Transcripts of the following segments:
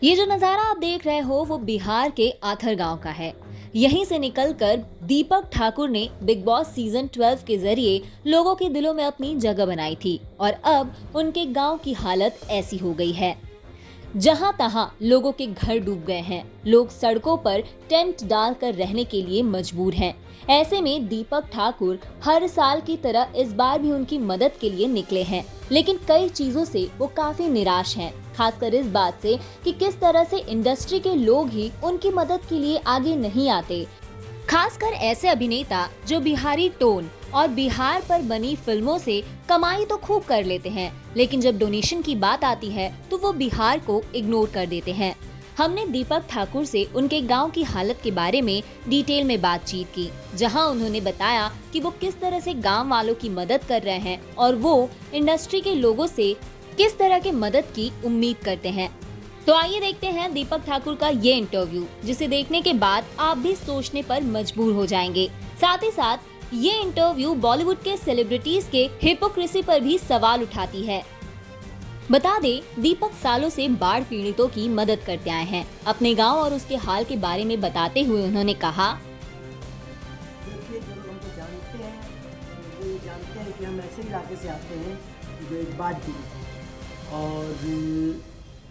ये जो नज़ारा आप देख रहे हो वो बिहार के आथर गांव का है। यहीं से निकलकर दीपक ठाकुर ने बिग बॉस सीजन 12 के जरिए लोगों के दिलों में अपनी जगह बनाई थी और अब उनके गांव की हालत ऐसी हो गई है। जहां तहां लोगों के घर डूब गए हैं, लोग सड़कों पर टेंट डालकर रहने के लिए मजबूर हैं। ऐसे में दीपक ठाकुर हर साल की तरह इस बार भी उनकी मदद के लिए निकले हैं, लेकिन कई चीजों से वो काफी निराश हैं, खासकर इस बात से कि किस तरह से इंडस्ट्री के लोग ही उनकी मदद के लिए आगे नहीं आते। खासकर ऐसे अभिनेता जो बिहारी टोन और बिहार पर बनी फिल्मों से कमाई तो खूब कर लेते हैं, लेकिन जब डोनेशन की बात आती है तो वो बिहार को इग्नोर कर देते हैं। हमने दीपक ठाकुर से उनके गांव की हालत के बारे में डिटेल में बातचीत की, जहां उन्होंने बताया कि वो किस तरह से गांव वालों की मदद कर रहे हैं और वो इंडस्ट्री के लोगों से किस तरह की मदद की उम्मीद करते हैं। तो आइए देखते हैं दीपक ठाकुर का ये इंटरव्यू, जिसे देखने के बाद आप भी सोचने पर मजबूर हो जाएंगे। साथ ही साथ ये इंटरव्यू बॉलीवुड के सेलिब्रिटीज के हिपोक्रेसी पर भी सवाल उठाती है। बता दें, दीपक सालों से बाढ़ पीड़ितों की मदद करते आए हैं। अपने गांव और उसके हाल के बारे में बताते हुए उन्होंने कहा, देखिए, जो लोग हमको जानते हैं वो ये जानते हैं कि हम ऐसे इलाके से आते हैं जो एक बाढ़ पीड़ित है और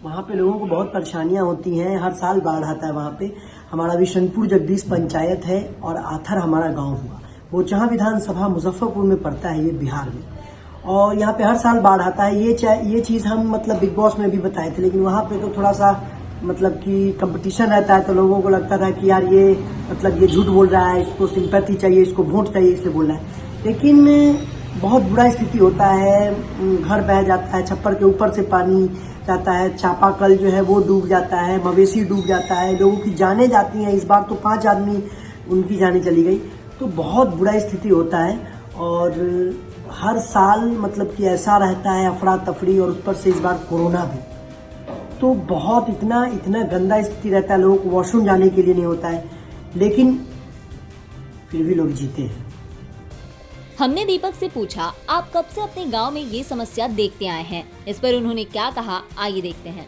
वहाँ पे लोगों को बहुत परेशानियाँ होती हैं। हर साल बाढ़ आता है वहाँ पे। हमारा विशनपुर जगदीश पंचायत है और आथर हमारा गांव हुआ। वो जहाँ विधानसभा मुजफ्फरपुर में पड़ता है, ये बिहार में, और यहाँ पे हर साल बाढ़ आता है। ये चीज़ हम मतलब बिग बॉस में भी बताए थे, लेकिन वहाँ पे तो थोड़ा सा मतलब कि कंपटीशन रहता है, तो लोगों को लगता था कि यार ये मतलब ये झूठ बोल रहा है, इसको सिंपैथी चाहिए, इसको वोट चाहिए, इसलिए बोल रहा है। लेकिन बहुत बुरा स्थिति होता है, घर बह जाता है, छप्पर के ऊपर से पानी जाता है, चापाकल जो है वो डूब जाता है, मवेशी डूब जाता है, लोगों की जानें जाती हैं। इस बार तो 5 आदमी उनकी जानें चली गई, तो बहुत बुरा स्थिति होता है। और हर साल मतलब कि ऐसा रहता है अफरा तफरी, और उस पर से इस बार कोरोना भी, तो बहुत इतना गंदा स्थिति रहता है, लोगों को वॉशरूम जाने के लिए नहीं होता है, लेकिन फिर भी लोग जीते हैं। हमने दीपक से पूछा, आप कब से अपने गांव में ये समस्या देखते आए हैं? इस पर उन्होंने क्या कहा, आइए देखते हैं।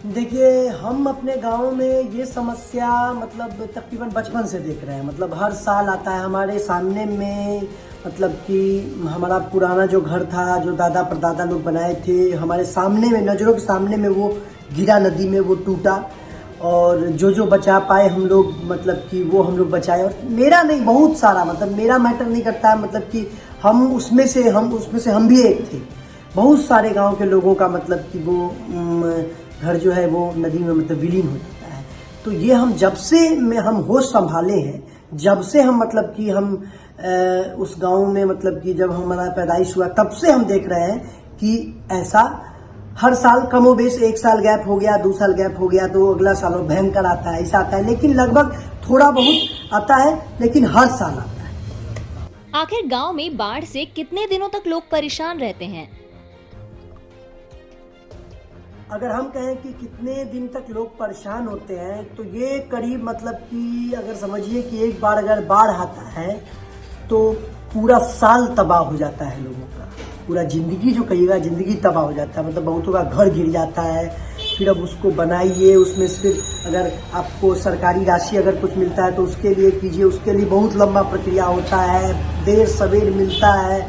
देखिए, हम अपने गांव में ये समस्या मतलब तकरीबन बचपन से देख रहे हैं। मतलब हर साल आता है हमारे सामने में, मतलब कि हमारा पुराना जो घर था, जो दादा परदादा लोग बनाए थे, हमारे सामने में, नज़रों के सामने में वो गिरा नदी में, वो टूटा, और जो बचा पाए हम लोग मतलब कि वो हम लोग बचाए। और मेरा नहीं, बहुत सारा, मतलब मेरा मैटर नहीं करता है, मतलब कि हम उसमें से हम भी एक थे। बहुत सारे गांव के लोगों का मतलब कि वो घर जो है वो नदी में मतलब विलीन हो जाता है। तो ये हम जब से हम होश संभाले हैं, जब से हम मतलब कि हम उस गांव में मतलब कि जब हमारा पैदाइश हुआ, तब से हम देख रहे हैं कि ऐसा हर साल कमोबेश, एक साल गैप हो गया, 2 साल गैप हो गया, तो अगला साल और भयंकर आता है, ऐसा आता है। लेकिन लगभग थोड़ा बहुत आता है, लेकिन हर साल आता है। आखिर गांव में बाढ़ से कितने दिनों तक लोग परेशान रहते हैं? अगर हम कहें कि कितने दिन तक लोग परेशान होते हैं, तो ये करीब मतलब कि अगर समझिए कि एक बार अगर बाढ़ आता है तो पूरा साल तबाह हो जाता है लोगों का, पूरा जिंदगी जो कहिएगा, जिंदगी तबाह हो जाता है। मतलब बहुतों का घर गिर जाता है, फिर अब उसको बनाइए, उसमें फिर अगर आपको सरकारी राशि अगर कुछ मिलता है तो उसके लिए कीजिए, उसके लिए बहुत लंबा प्रक्रिया होता है, देर सवेर मिलता है।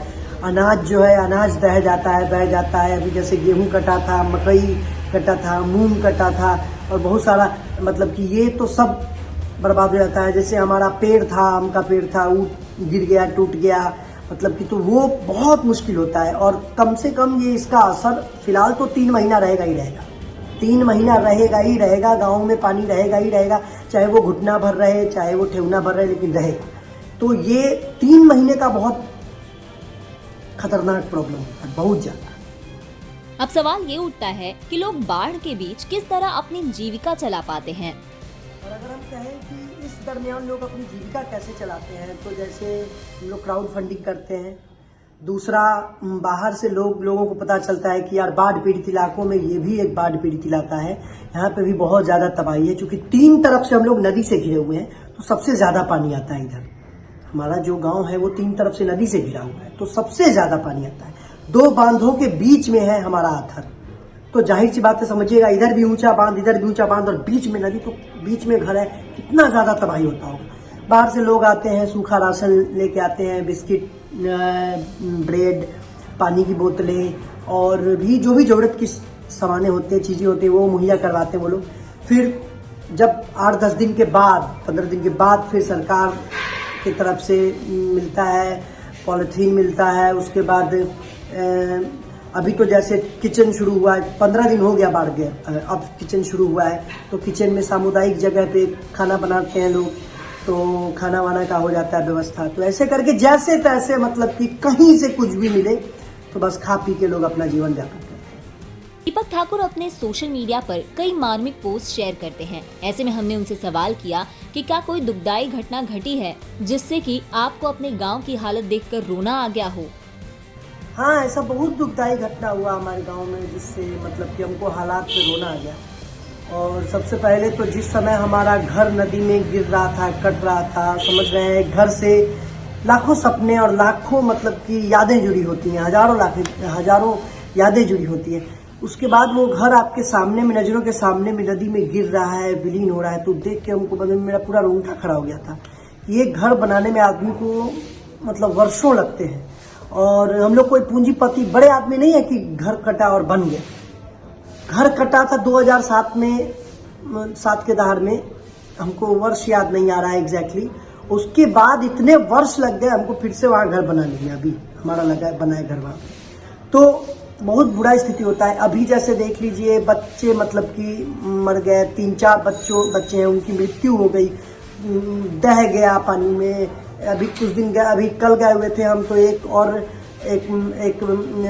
अनाज जो है, अनाज बह जाता है। अभी जैसे गेहूं कटा था, मकई कटा था, मूंग कटा था, और बहुत सारा मतलब कि ये तो सब बर्बाद हो जाता है। जैसे हमारा पेड़ था, आम का पेड़ था, वो गिर गया, टूट गया, मतलब कि तो वो बहुत मुश्किल होता है। और कम से कम ये इसका असर फिलहाल तो 3 महीना रहेगा ही रहेगा, 3 महीना रहेगा ही रहेगा। गाँव में पानी रहेगा ही रहेगा, चाहे वो घुटना भर रहे, चाहे वो ठेवना भर रहे, लेकिन रहेगा। तो ये 3 महीने का बहुत खतरनाक प्रॉब्लम होता है, बहुत ज्यादा। अब सवाल ये उठता है कि लोग बाढ़ के बीच किस तरह अपनी जीविका चला पाते हैं। और अगर हम कहें कि इस दरमियान लोग अपनी जीविका कैसे चलाते हैं, तो जैसे हम लोग क्राउड फंडिंग करते हैं। दूसरा, बाहर से लोगों को पता चलता है कि यार बाढ़ पीड़ित इलाकों में ये भी एक बाढ़ पीड़ित इलाका है, यहाँ पे भी बहुत ज्यादा तबाही है। क्योंकि 3 तरफ से हम लोग नदी से घिरे हुए हैं, तो सबसे ज्यादा पानी आता है इधर। हमारा जो गांव है वो 3 तरफ से नदी से घिरा हुआ है, तो सबसे ज्यादा पानी आता है। 2 बांधों के बीच में है हमारा आथर, तो जाहिर सी बात है, समझिएगा इधर भी ऊंचा बांध, इधर भी ऊंचा बांध और बीच में नदी, तो बीच में घर है, कितना ज्यादा तबाही होता होगा। बाहर से लोग आते हैं, सूखा राशन लेके आते हैं, बिस्किट, ब्रेड, पानी की बोतलें और भी जो भी जरूरत की सामानें होती हैं, चीजें होती हैं, वो मुहैया करवाते हैं वो लोग। फिर जब 8-10 दिन के बाद, 15 दिन के बाद फिर सरकार की तरफ से मिलता है, पॉलिथीन मिलता है। उसके बाद अभी तो जैसे किचन शुरू हुआ है, 15 दिन हो गया बाढ़ गया, अब किचन शुरू हुआ है, तो किचन में सामुदायिक जगह पे खाना बनाते हैं लोग, तो खाना वाना का हो जाता है व्यवस्था। तो ऐसे करके जैसे तैसे, मतलब कि कहीं से कुछ भी मिले तो बस खा पी के लोग अपना जीवन यापन करते हैं। दीपक ठाकुर अपने सोशल मीडिया पर कई मार्मिक पोस्ट शेयर करते हैं। ऐसे में हमने उनसे सवाल किया कि क्या कोई दुखदाई घटना घटी है जिससे कि आपको अपने गांव की हालत देखकर रोना आ गया हो। हाँ, ऐसा बहुत दुखदाई घटना हुआ हमारे गांव में, जिससे मतलब कि हमको हालात पे रोना आ गया। और सबसे पहले तो जिस समय हमारा घर नदी में गिर रहा था, कट रहा था, समझ रहे हैं, घर से लाखों सपने और लाखों मतलब की यादें जुड़ी होती हैं, हजारों यादें जुड़ी होती हैं। उसके बाद वो घर आपके सामने में, नजरों के सामने में नदी में गिर रहा है, विलीन हो रहा है, तो देख के हमको मतलब मेरा पूरा रोंगटा खड़ा हो गया था। ये घर बनाने में आदमी को मतलब वर्षों लगते हैं, और हम लोग कोई पूंजीपति बड़े आदमी नहीं है कि घर कटा और बन गया। घर कटा था 2007 में, 7 के दहाड़ में, हमको वर्ष याद नहीं आ रहा है एग्जैक्टली। उसके बाद इतने वर्ष लग गए हमको फिर से वहां घर बनाने में। अभी हमारा लगा है बनाए घर वहां, तो बहुत बुरा स्थिति होता है। अभी जैसे देख लीजिए, बच्चे मतलब कि मर गए, 3-4 बच्चे हैं, उनकी मृत्यु हो गई, दह गया पानी में। अभी कुछ दिन गए, अभी कल गए हुए थे हम, तो एक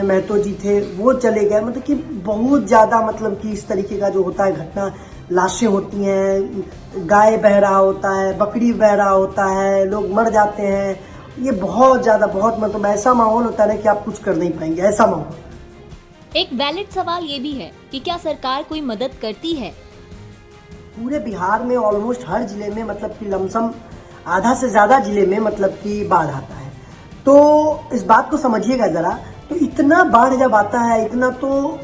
महतो जी थे, वो चले गए। मतलब कि बहुत ज्यादा मतलब कि इस तरीके का जो होता है घटना, लाशें होती हैं, गाय बह रहा होता है, बकरी बह रहा होता है, लोग मर जाते हैं। ये बहुत ज्यादा, बहुत मतलब ऐसा माहौल होता है कि आप कुछ कर नहीं पाएंगे, ऐसा माहौल। एक वैलिड सवाल ये भी है कि क्या सरकार कोई मदद करती है। पूरे बिहार में ऑलमोस्ट हर जिले में मतलब कि लमसम आधा से ज्यादा जिले में मतलब कि बाढ़ आता है। तो इस बात को समझिएगा जरा, तो इतना बाढ़ जब आता है, इतना, तो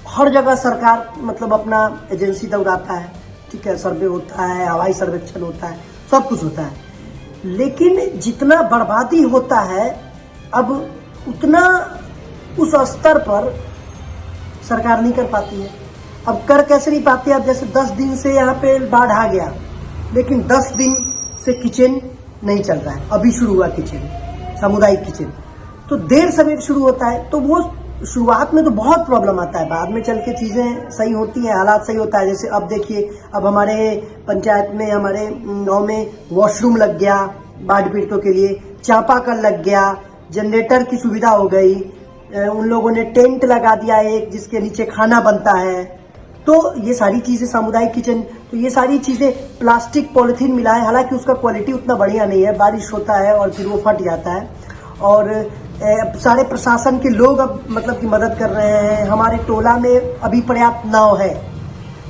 हर जगह सरकार मतलब अपना एजेंसी दौड़ाता है, ठीक है, सर्वे होता है, हवाई सर्वेक्षण होता है, सब कुछ होता है, लेकिन जितना बर्बादी होता है अब उतना उस स्तर पर सरकार नहीं कर पाती है। अब कर कैसे नहीं पाती है? अब जैसे 10 दिन से यहाँ पे बाढ़ आ गया, लेकिन 10 दिन से किचन नहीं चल रहा है। अभी शुरू हुआ किचन, सामुदायिक किचन, तो देर सवेर शुरू होता है, तो वो शुरुआत में तो बहुत प्रॉब्लम आता है, बाद में चल के चीजें सही होती हैं, हालात सही होता है। जैसे अब देखिए, अब हमारे पंचायत में, हमारे गांव में वॉशरूम लग गया बाढ़ पीड़ितों के लिए, चापाकल लग गया, जनरेटर की सुविधा हो गई, उन लोगों ने टेंट लगा दिया एक, जिसके नीचे खाना बनता है। तो ये सारी चीजें, सामुदायिक किचन, तो ये सारी चीजें, प्लास्टिक पॉलिथीन मिला है, हालांकि उसका क्वालिटी उतना बढ़िया नहीं है, बारिश होता है और फिर वो फट जाता है। और सारे प्रशासन के लोग अब मतलब की मदद कर रहे हैं। हमारे टोला में अभी पर्याप्त नाव है,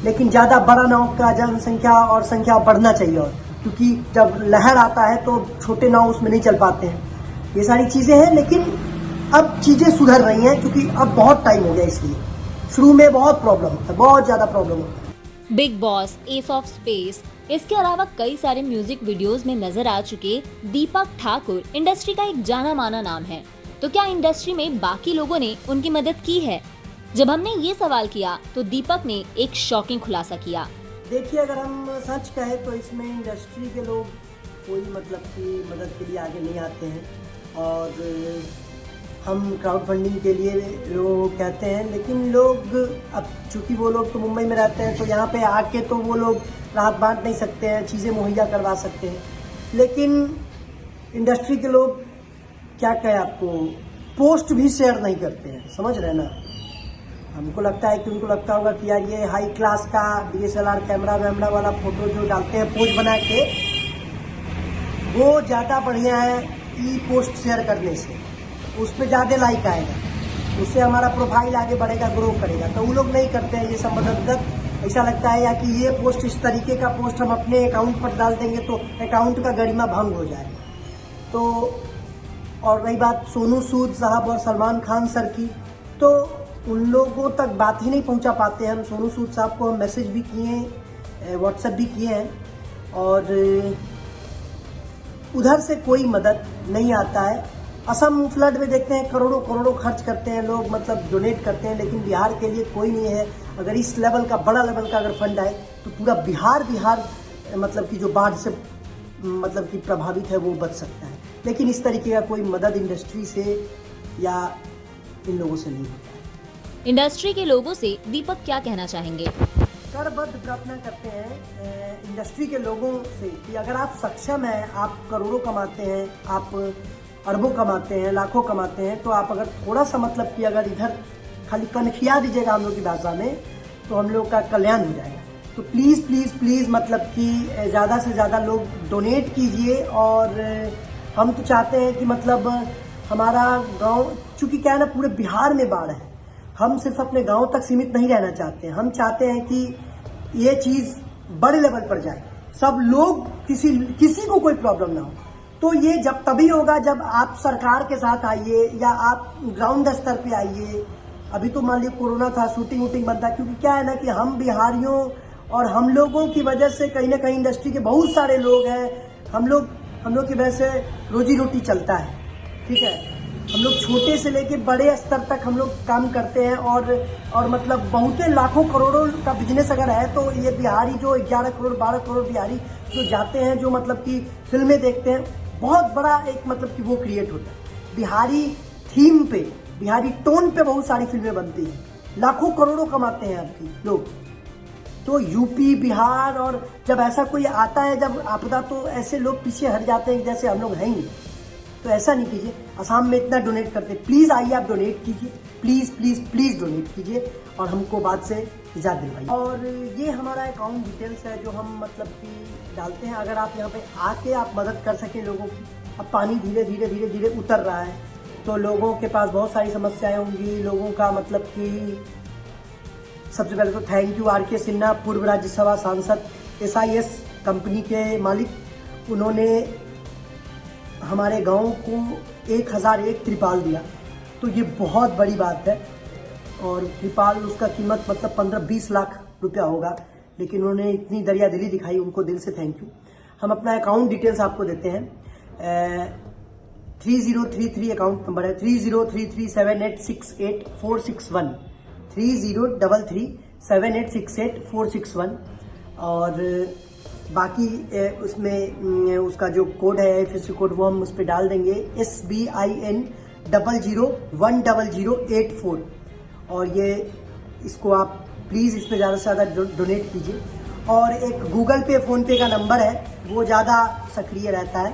लेकिन ज्यादा बड़ा नाव का जनसंख्या और संख्या बढ़ना चाहिए, और क्योंकि जब लहर आता है तो छोटे नाव उसमें नहीं चल पाते हैं। ये सारी चीजें हैं, लेकिन अब चीजें सुधर रही हैं, क्योंकि अब बहुत टाइम हो गया। इसलिए शुरू में बहुत प्रॉब्लम होता है, बहुत ज्यादा प्रॉब्लम होता है। Big boss, S of space, इसके अलावा कई सारे म्यूजिक वीडियोस में नजर आ चुके दीपक ठाकुर इंडस्ट्री का एक जाना माना नाम है। तो क्या इंडस्ट्री में बाकी लोगों ने उनकी मदद की है? जब हमने ये सवाल किया तो दीपक ने एक शॉकिंग खुलासा किया। देखिए, अगर हम सच कहें तो इसमें इंडस्ट्री के लोग कोई मतलब की मदद के लिए आगे नहीं आते हैं, और हम क्राउड फंडिंग के लिए लोग कहते हैं, लेकिन लोग, अब चूंकि वो लोग तो मुंबई में रहते हैं, तो यहाँ पे आके तो वो लोग राहत बांट नहीं सकते हैं, चीज़ें मुहैया करवा सकते हैं, लेकिन इंडस्ट्री के लोग क्या कहें आपको, पोस्ट भी शेयर नहीं करते हैं, समझ रहे ना। हमको लगता है कि उनको लगता होगा कि यार ये हाई क्लास का DSLR कैमरा वैमरा वाला फोटो जो डालते हैं पोज बना के, वो ज़्यादा बढ़िया है ई पोस्ट शेयर करने से, उस पर ज़्यादा लाइक आएगा, उससे हमारा प्रोफाइल आगे बढ़ेगा, ग्रो करेगा। तो वो लोग नहीं करते हैं ये सब मदद। ऐसा लगता है या कि ये पोस्ट, इस तरीके का पोस्ट हम अपने अकाउंट पर डाल देंगे तो अकाउंट का गरिमा भंग हो जाएगा। तो और रही बात सोनू सूद साहब और सलमान खान सर की, तो उन लोगों तक बात ही नहीं पहुंचा पाते हैं। हम सोनू सूद साहब को हम मैसेज भी किए हैं, व्हाट्सएप भी किए हैं, और उधर से कोई मदद नहीं आता है। असम फ्लड में देखते हैं करोड़ों करोड़ों खर्च करते हैं लोग, मतलब डोनेट करते हैं, लेकिन बिहार के लिए कोई नहीं है। अगर इस लेवल का, बड़ा लेवल का अगर फंड आए तो पूरा बिहार मतलब कि जो बाढ़ से मतलब कि प्रभावित है वो बच सकता है। लेकिन इस तरीके का कोई मदद इंडस्ट्री से या इन लोगों से नहीं होता है। इंडस्ट्री के लोगों से दीपक क्या कहना चाहेंगे? करबद्ध प्रार्थना करते हैं इंडस्ट्री के लोगों से कि अगर आप सक्षम हैं, आप करोड़ों कमाते हैं, आप अरबों कमाते हैं, लाखों कमाते हैं, तो आप अगर थोड़ा सा मतलब कि अगर इधर खाली कनखिया दीजिएगा हम लोग की भाषा में, तो हम लोग का कल्याण हो जाएगा। तो प्लीज़ प्लीज़ प्लीज़ मतलब कि ज़्यादा से ज़्यादा लोग डोनेट कीजिए। और हम तो चाहते हैं कि मतलब हमारा गांव, चूँकि क्या है ना, पूरे बिहार में बाढ़ है, हम सिर्फ अपने गांव तक सीमित नहीं रहना चाहते हैं। हम चाहते हैं कि ये चीज़ बड़े लेवल पर जाए, सब लोग, किसी को कोई प्रॉब्लम ना हो। तो ये जब तभी होगा जब आप सरकार के साथ आइए या आप ग्राउंड स्तर पे आइए। अभी तो मान लीजिए कोरोना था, शूटिंग वूटिंग बंद था, क्योंकि क्या है ना कि हम बिहारियों और हम लोगों की वजह से कहीं ना कहीं इंडस्ट्री के बहुत सारे लोग हैं, हम लोग की वजह से रोजी रोटी चलता है, ठीक है। हम लोग छोटे से लेके बड़े स्तर तक हम लोग काम करते हैं, और मतलब बहुते लाखों करोड़ों का बिजनेस अगर है, तो ये बिहारी जो 11 करोड़ 12 करोड़ बिहारी जो जाते हैं, जो मतलब कि फिल्में देखते हैं, बहुत बड़ा एक मतलब कि वो क्रिएट होता है। बिहारी थीम पे, बिहारी टोन पे बहुत सारी फिल्में बनती हैं, लाखों करोड़ों कमाते हैं आपकी लोग। तो यूपी, बिहार, और जब ऐसा कोई आता है, जब आपदा, तो ऐसे लोग पीछे हट जाते हैं जैसे हम लोग हैं ही। तो ऐसा नहीं कीजिए। असम में इतना डोनेट करते हैं, प्लीज़ आइए आप डोनेट कीजिए, प्लीज़ प्लीज़ प्लीज़ डोनेट कीजिए और हमको बात से इजाज़त दिलवाइए। और ये हमारा अकाउंट डिटेल्स है जो हम मतलब कि डालते हैं। अगर आप यहाँ पे आके आप मदद कर सकें लोगों की। अब पानी धीरे धीरे धीरे धीरे उतर रहा है, तो लोगों के पास बहुत सारी समस्याएं होंगी। लोगों का मतलब कि सबसे पहले तो थैंक यू RK सिन्हा, पूर्व राज्यसभा सांसद, SIS कंपनी के मालिक। उन्होंने हमारे गांव को 1001 त्रिपाल दिया, तो ये बहुत बड़ी बात है। और त्रिपाल, उसका कीमत मतलब 15-20 लाख रुपया होगा, लेकिन उन्होंने इतनी दरिया दिली दिखाई, उनको दिल से थैंक यू। हम अपना अकाउंट डिटेल्स आपको देते हैं। 3033 अकाउंट नंबर है, 303378684661, 303378684661। और बाकी उसमें उसका जो कोड है, FSC कोड, वो हम उस पर डाल देंगे, SBIN 00010084। और ये इसको आप प्लीज़ इस पर ज़्यादा से ज़्यादा डोनेट कीजिए। और एक गूगल पे, फ़ोन पे का नंबर है, वो ज़्यादा सक्रिय रहता है,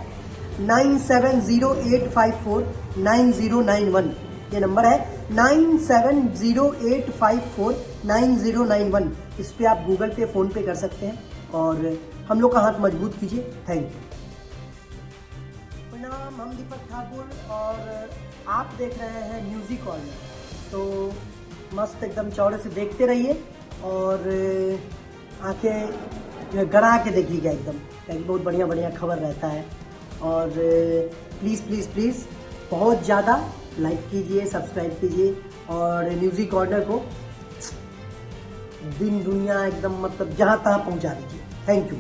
9708549091। ये नंबर है 9708549091। इस पर आप गूगल पे, फ़ोन पे कर सकते हैं और हम लोग का हाथ मजबूत कीजिए। Thank you. प्रणाम, हम दीपक ठाकुर और आप देख रहे हैं न्यूज़ी कॉर्नर। तो मस्त एकदम चौड़े से देखते रहिए और आंखें गड़ा के देखिएगा एकदम, क्योंकि बहुत बढ़िया बढ़िया खबर रहता है। और प्लीज़ प्लीज़ प्लीज़ बहुत ज़्यादा लाइक कीजिए, सब्सक्राइब कीजिए और न्यूज़ी कॉर्नर को दिन दुनिया एकदम मतलब जहाँ तहाँ पहुँचा दीजिए। Thank you.